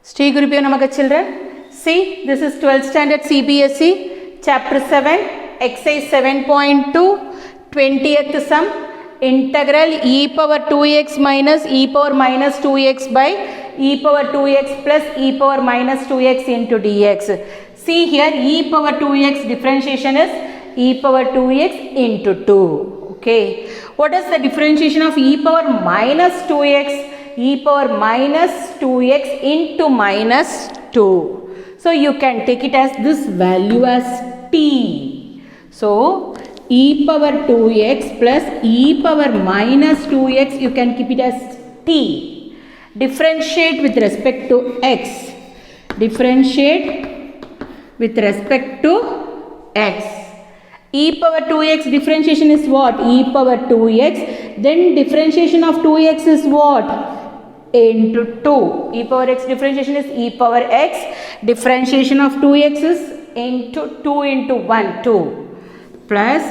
Shri Guru Pyo Namaha children. See, this is 12th standard CBSE, chapter 7, exercise 7.2, 20th sum, integral e power 2x minus e power minus 2x by e power 2x plus e power minus 2x into dx. See here, e power 2x differentiation is e power 2x into 2. Okay. What is the differentiation of e power minus 2x? E power minus 2x into minus 2. So you can take it as this value as t. So e power 2x plus e power minus 2x, you can keep it as t. Differentiate with respect to x. Differentiate with respect to x. E power 2x differentiation is what? E power 2x. Then differentiation of 2x is what? Into 2. E power x differentiation is e power x. Differentiation of 2x is into 2 into 1, 2. Plus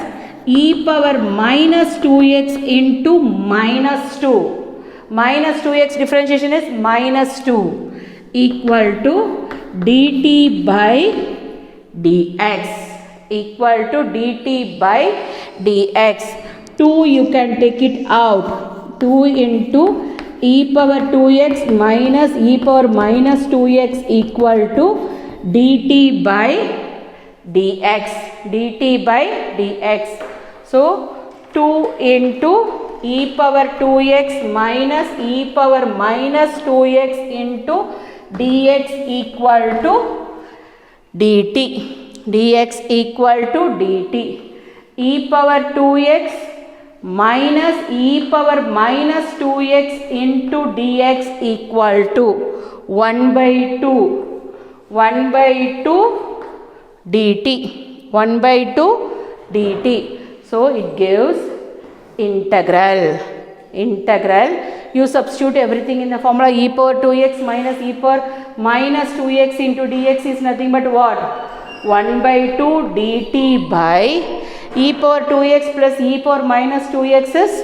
e power minus 2x into minus 2. Minus 2x differentiation is minus 2 equal to dt by dx. Equal to dt by dx. 2 you can take it out. 2 into e power 2x minus e power minus 2x equal to dt by dx. dt by dx. So 2 into e power 2x minus e power minus 2x into dx equal to dt. dx equal to dt. E power 2x minus e power minus 2x into dx equal to 1 by 2. 1 by 2 dt. 1 by 2 dt. So it gives integral. Integral. You substitute everything in the formula. E power 2x minus e power minus 2x into dx is nothing but what? 1 by 2 dt by e power 2x plus e power minus 2x is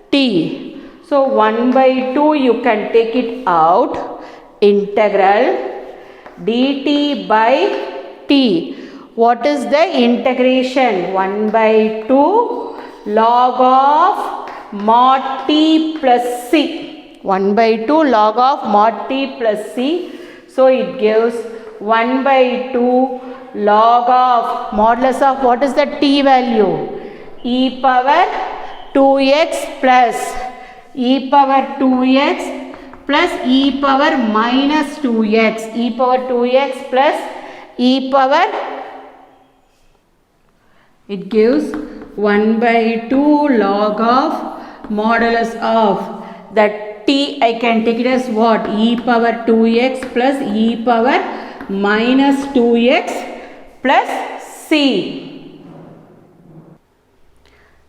t. So 1 by 2 you can take it out. Integral dt by t. What is the integration? 1 by 2 log of mod t plus c. 1 by 2 log of mod t plus c. So it gives 1 by 2 log of modulus of what is the t value? E power 2x plus e power 2x plus e power minus 2x. E power 2x plus e power, it gives 1 by 2 log of modulus of that t. I can take it as what? E power 2x plus e power minus 2x plus c.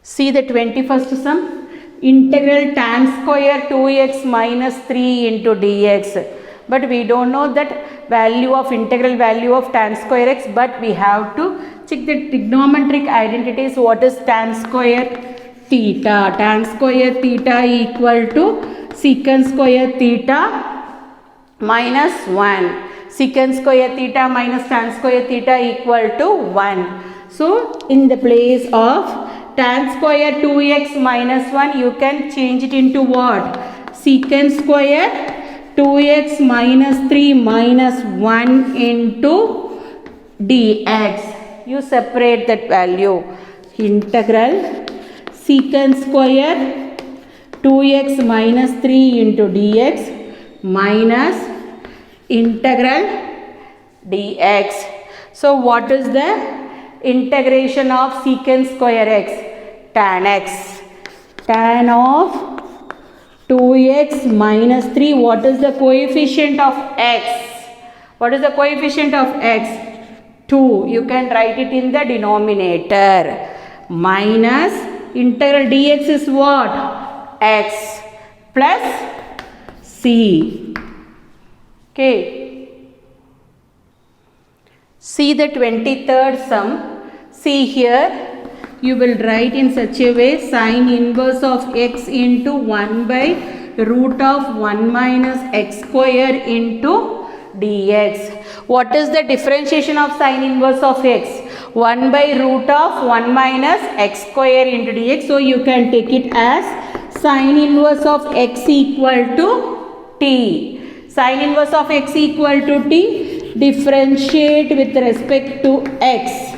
See the 21st sum. Integral tan square 2x minus 3 into dx. But we don't know that value of integral value of tan square x, but we have to check the trigonometric identities. What is tan square theta? Tan square theta equal to secant square theta minus 1. Secant square theta minus tan square theta equal to 1. So in the place of tan square 2x minus 1, you can change it into what? Secant square 2x minus 3 minus 1 into dx. You separate that value. Integral secant square 2x minus 3 into dx minus integral dx. So what is the integration of secant square x? Tan x. Tan of 2x minus 3. What is the coefficient of x? What is the coefficient of x? 2. You can write it in the denominator. Minus integral dx is what? X plus c. Okay. See the 23rd sum. See here. You will write in such a way, sine inverse of x into 1 by root of 1 minus x square into dx. What is the differentiation of sine inverse of x? 1 by root of 1 minus x square into dx. So you can take it as sine inverse of x equal to t. Sine inverse of x equal to t. Differentiate with respect to x.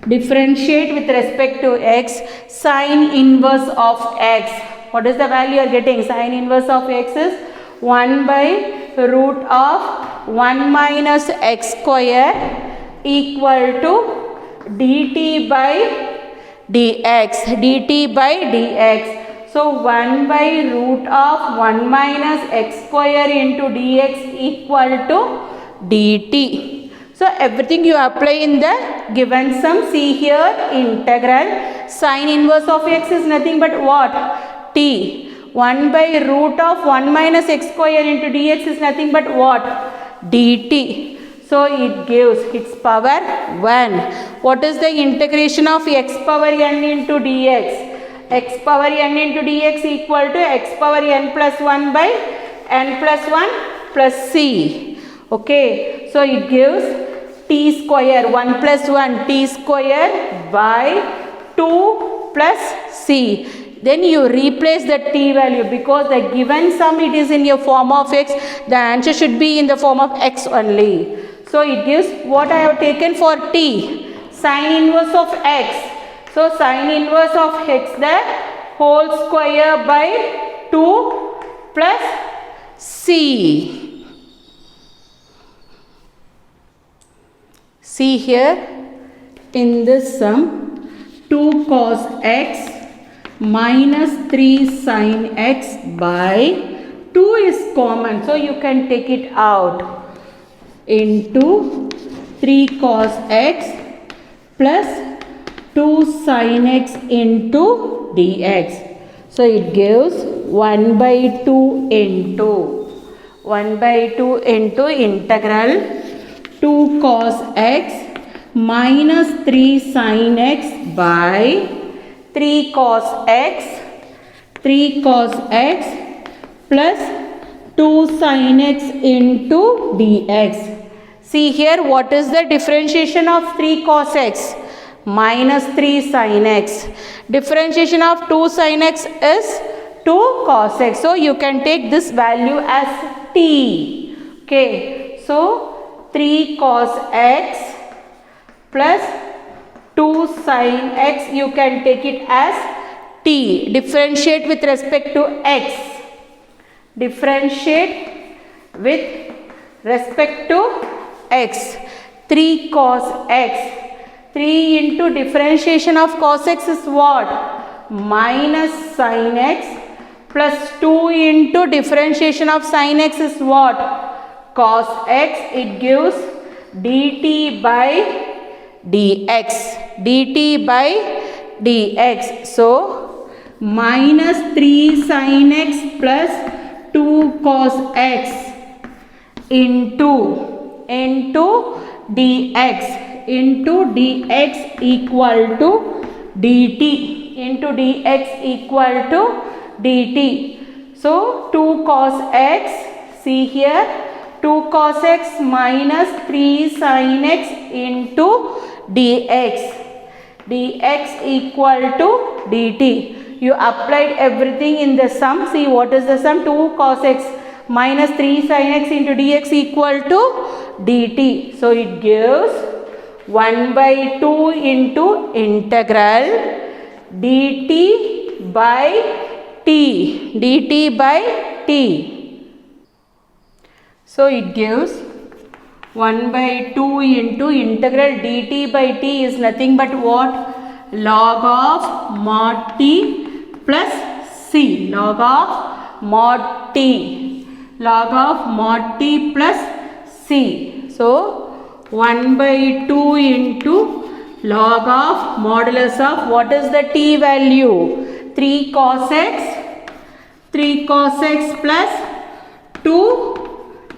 Differentiate with respect to x. Sine inverse of x. What is the value you are getting? Sine inverse of x is 1 by root of 1 minus x square equal to dt by dx. dt by dx. So 1 by root of 1 minus x square into dx equal to dt. So everything you apply in the given sum. See here, integral sine inverse of x is nothing but what? T. 1 by root of 1 minus x square into dx is nothing but what? dt. So it gives its power 1. What is the integration of x power n into dx? X power n into dx equal to x power n plus 1 by n plus 1 plus c. Okay. So it gives t square 1 plus 1 t square by 2 plus c. Then you replace the t value because the given sum it is in your form of x. The answer should be in the form of x only. So it gives what I have taken for t. Sine inverse of x. So sine inverse of x the whole square by 2 plus c. See here in this sum 2 cos x minus 3 sin x by 2 is common. So you can take it out into 3 cos x plus 2 sin x into dx. So it gives 1 by 2 into integral 2 cos x minus 3 sin x by 3 cos x plus 2 sin x into dx. See here, what is the differentiation of 3 cos x? Minus 3 sin x. Differentiation of 2 sin x is 2 cos x. So you can take this value as t. Okay. So 3 cos x plus 2 sin x, you can take it as t. Differentiate with respect to x. Differentiate with respect to x. 3 cos x. 3 into differentiation of cos x is what? Minus sin x plus 2 into differentiation of sin x is what? Cos x. It gives dt by dx. dt by dx. So minus 3 sin x plus 2 cos x into dx equal to dt. Into dx equal to dt. So 2 cos x. See here, 2 cos x minus 3 sin x into dx. dx equal to dt. You applied everything in the sum. See what is the sum? 2 cos x minus 3 sin x into dx equal to dt. So it gives 1 by 2 into integral dt by t. dt by t. So it gives 1 by 2 into integral dt by t is nothing but what? Log of mod t plus c. Log of mod t. Log of mod t plus c. So 1 by 2 into log of modulus of what is the t value? 3 cos x. 3 cos x plus 2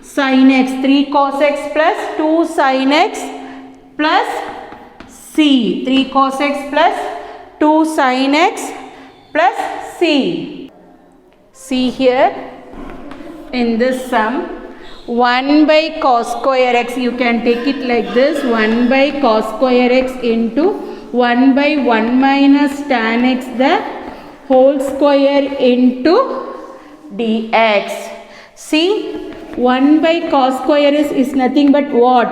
sin x. 3 cos x plus 2 sin x plus c. 3 cos x plus 2 sin x plus c. See here in this sum 1 by cos square x, you can take it like this, 1 by cos square x into 1 by 1 minus tan x the whole square into dx. See, 1 by cos square is nothing but what?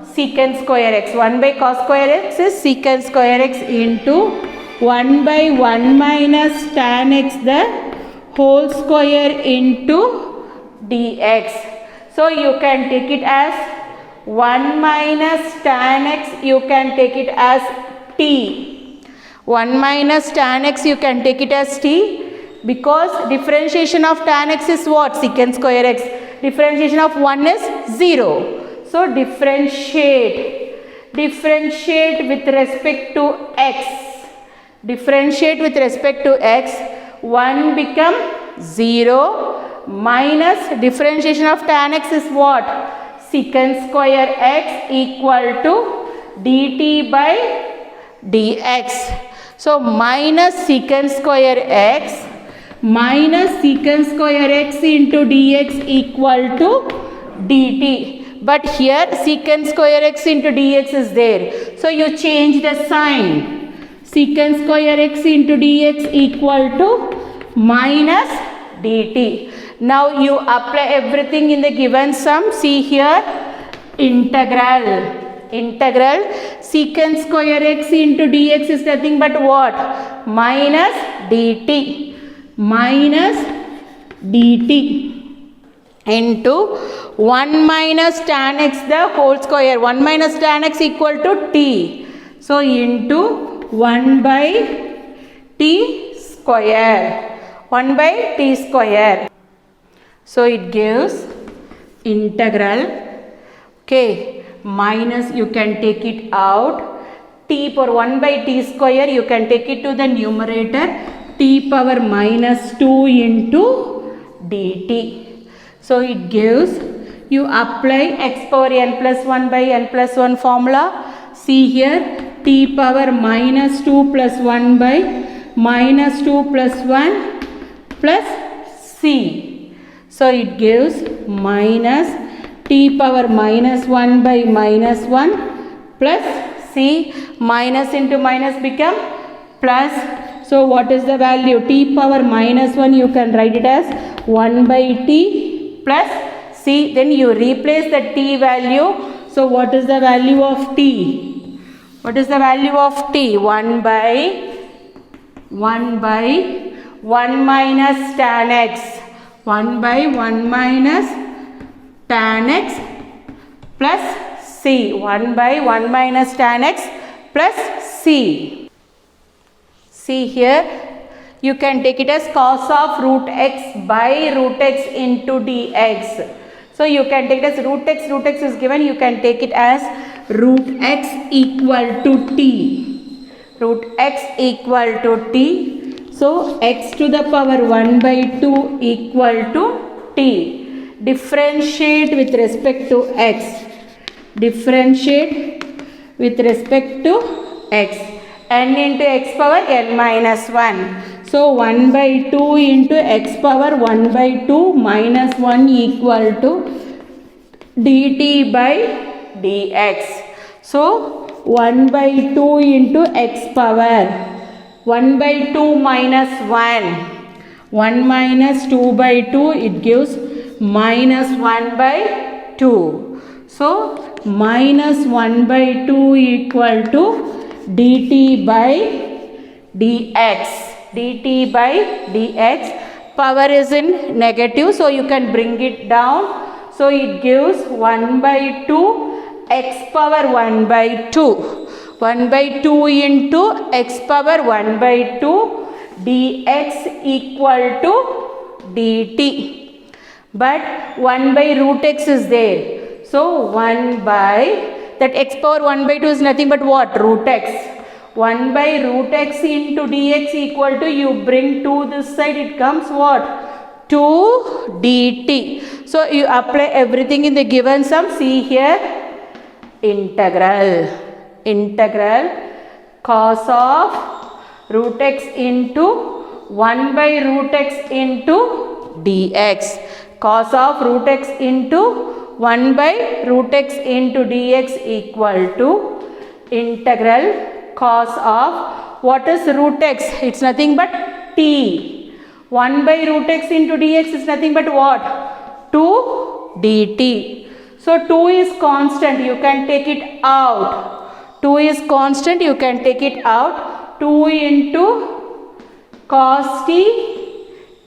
Secant square x. 1 by cos square x is secant square x into 1 by 1 minus tan x the whole square into dx. So you can take it as 1 minus tan x, you can take it as t. 1 minus tan x, you can take it as t, because differentiation of tan x is what? Secant square x. Differentiation of 1 is 0. So differentiate with respect to x. Differentiate with respect to x. 1 become 0 minus differentiation of tan x is what? Secant square x equal to dt by dx. So minus secant square x minus secant square x into dx equal to dt. But here secant square x into dx is there. So you change the sign. Secant square x into dx equal to minus dt. Now you apply everything in the given sum. See here, integral secant square x into dx is nothing but what? Minus dt into 1 minus tan x the whole square. 1 minus tan x equal to t. So into 1 by t square. 1 by t square. So it gives integral, okay, minus, you can take it out, t for 1 by t square, you can take it to the numerator, t power minus 2 into dt. So it gives, you apply x power n plus 1 by n plus 1 formula. See here, t power minus 2 plus 1 by minus 2 plus 1 plus c. So it gives minus t power minus 1 by minus 1 plus c. Minus into minus become plus. So what is the value? T power minus 1, you can write it as 1 by t plus c. Then you replace the t value. So what is the value of t? What is the value of t? 1 by 1 minus tan x. 1 by 1 minus tan x plus c. 1 by 1 minus tan x plus c. See here, you can take it as cos of root x by root x into dx. So you can take it as root x is given, you can take it as root x equal to t. Root x equal to t. So x to the power 1 by 2 equal to t. Differentiate with respect to x. Differentiate with respect to x. N into x power n minus 1. So 1 by 2 into x power 1 by 2 minus 1 equal to dt by dx. So 1 by 2 into x power 1 by 2 minus 1. 1 minus 2 by 2, it gives minus 1 by 2. So minus 1 by 2 equal to dt by dx. Dt by dx. Power is in negative, so you can bring it down. So it gives 1 by 2 x power 1 by 2. 1 by 2 into x power 1 by 2 dx equal to dt. But 1 by root x is there. So 1 by, that x power 1 by 2 is nothing but what? Root x. 1 by root x into dx equal to, you bring 2 this side, it comes what? 2 dt. So you apply everything in the given sum. See here, integral cos of root x into 1 by root x into dx. cos of root x into 1 by root x into dx equal to integral cos of, what is root x? It's nothing but t. 1 by root x into dx is nothing but what? 2 dt. So 2 is constant, you can take it out. 2 is constant, you can take it out. 2 into cos t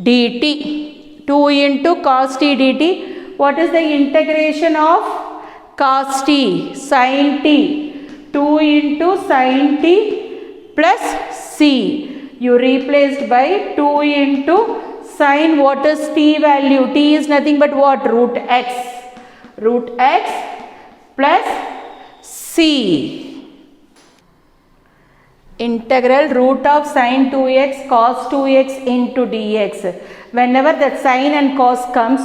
dt. 2 into cos t dt. What is the integration of cos t? Sin t. 2 into sin t plus c. You replaced by 2 into sin, what is t value? T is nothing but what? Root x. Root x plus c. Integral root of sin 2x cos 2x into dx. Whenever that sin and cos comes,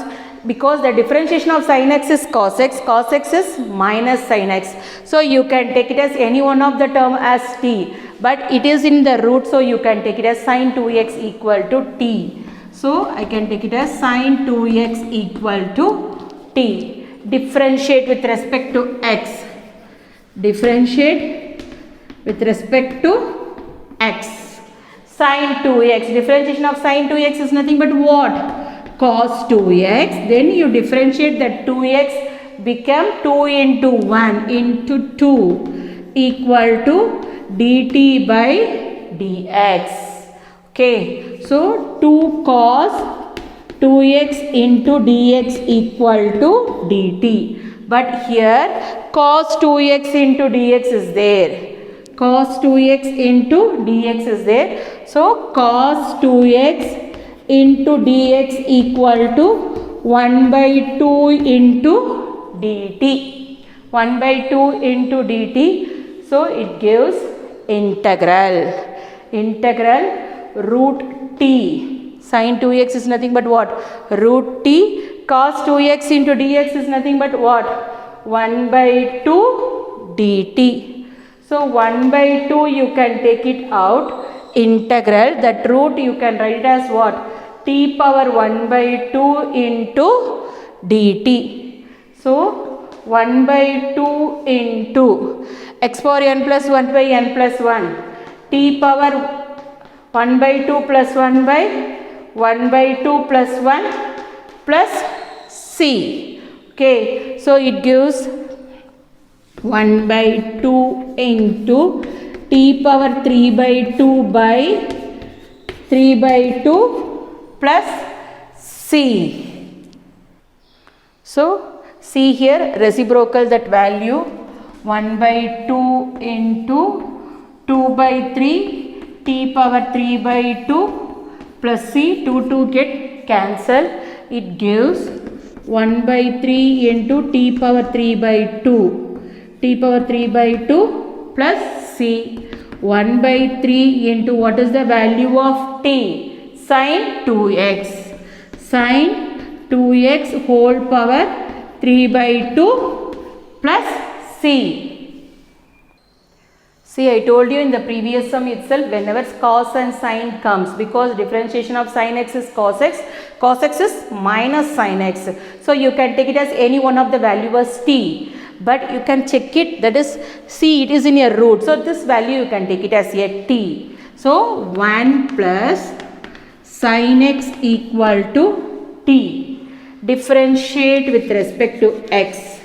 because the differentiation of sin x is cos x is minus sin x. So you can take it as any one of the term as t, but it is in the root, so you can take it as sin 2x equal to t. So I can take it as sin 2x equal to t. Differentiate with respect to x. Differentiate with respect to x. Sin 2x. Differentiation of sin 2x is nothing but what? Cos 2x. Then you differentiate that 2x become 2 into 1 into 2 equal to dt by dx. Okay. So 2 cos 2x into dx equal to dt. But here cos 2x into dx is there. Cos 2x into dx is there. So cos 2x into dx equal to 1 by 2 into dt. 1 by 2 into dt. So it gives integral. Integral root t. Sin 2x is nothing but what? Root t. Cos 2x into dx is nothing but what? 1 by 2 dt. So 1 by 2 you can take it out. Integral, that root you can write it as what? T power 1 by 2 into dt. So 1 by 2 into x power n plus 1 by n plus 1. T power 1 by 2 plus 1 by 1 by 2 plus 1 plus c. Okay, so it gives 1 by 2 into t power 3 by 2 by 3 by 2 plus c. So see here reciprocal that value 1 by 2 into 2 by 3 t power 3 by 2 plus c. 2 get cancelled. It gives 1 by 3 into t power 3 by 2. T power 3 by 2 plus c. 1 by 3 into what is the value of t? Sin 2x. Sin 2x whole power 3 by 2 plus c. See, I told you in the previous sum itself, whenever cos and sin comes, because differentiation of sin x is cos x is minus sin x. So you can take it as any one of the value as t. But you can check it, that is, see, it is in a root. So this value you can take it as a t. So 1 plus sin x equal to t. Differentiate with respect to x.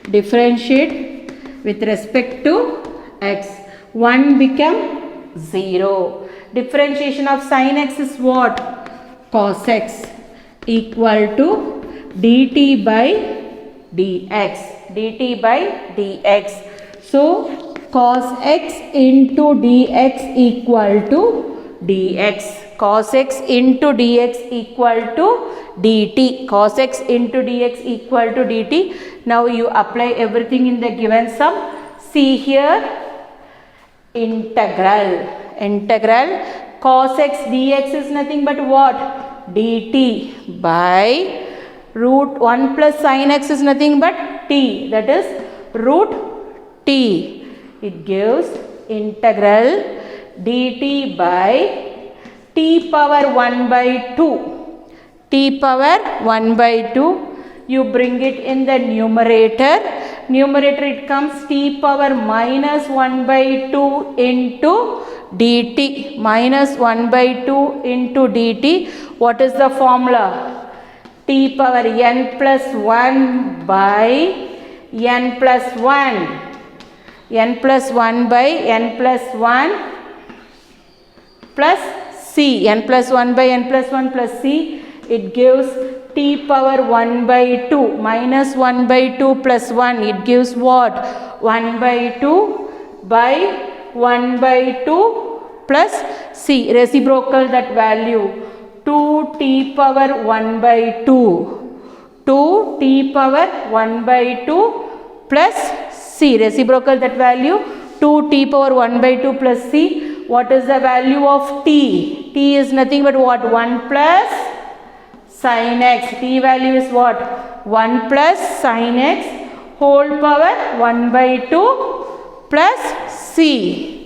Differentiate with respect to x. 1 become 0. Differentiation of sin x is what? Cos x equal to dt by dx. Dt by dx. So cos x into dx equal to dx. Cos x into dx equal to dt. Cos x into dx equal to dt. Now you apply everything in the given sum. See here, integral. Integral cos x dx is nothing but what? dt by root 1 plus sin x is nothing but t, that is root t. It gives integral dt by t power 1 by 2. T t power 1 by 2. You bring it in the numerator. Numerator it comes t power minus 1 by 2 into dt. Minus 1 by 2 into dt. What is the formula? T power n plus 1 by n plus 1. N plus 1 by n plus 1 plus c. N plus 1 by n plus 1 plus c. It gives t power 1 by 2 minus 1 by 2 plus 1. It gives what? 1 by 2 by 1 by 2 plus c. Reciprocal that value. 2t power 1 by 2. 2t power 1 by 2 plus c. Reciprocal that value. 2t power 1 by 2 plus c. What is the value of t? T is nothing but what? 1 plus sin x. T value is what? 1 plus sin x whole power 1 by 2 plus c.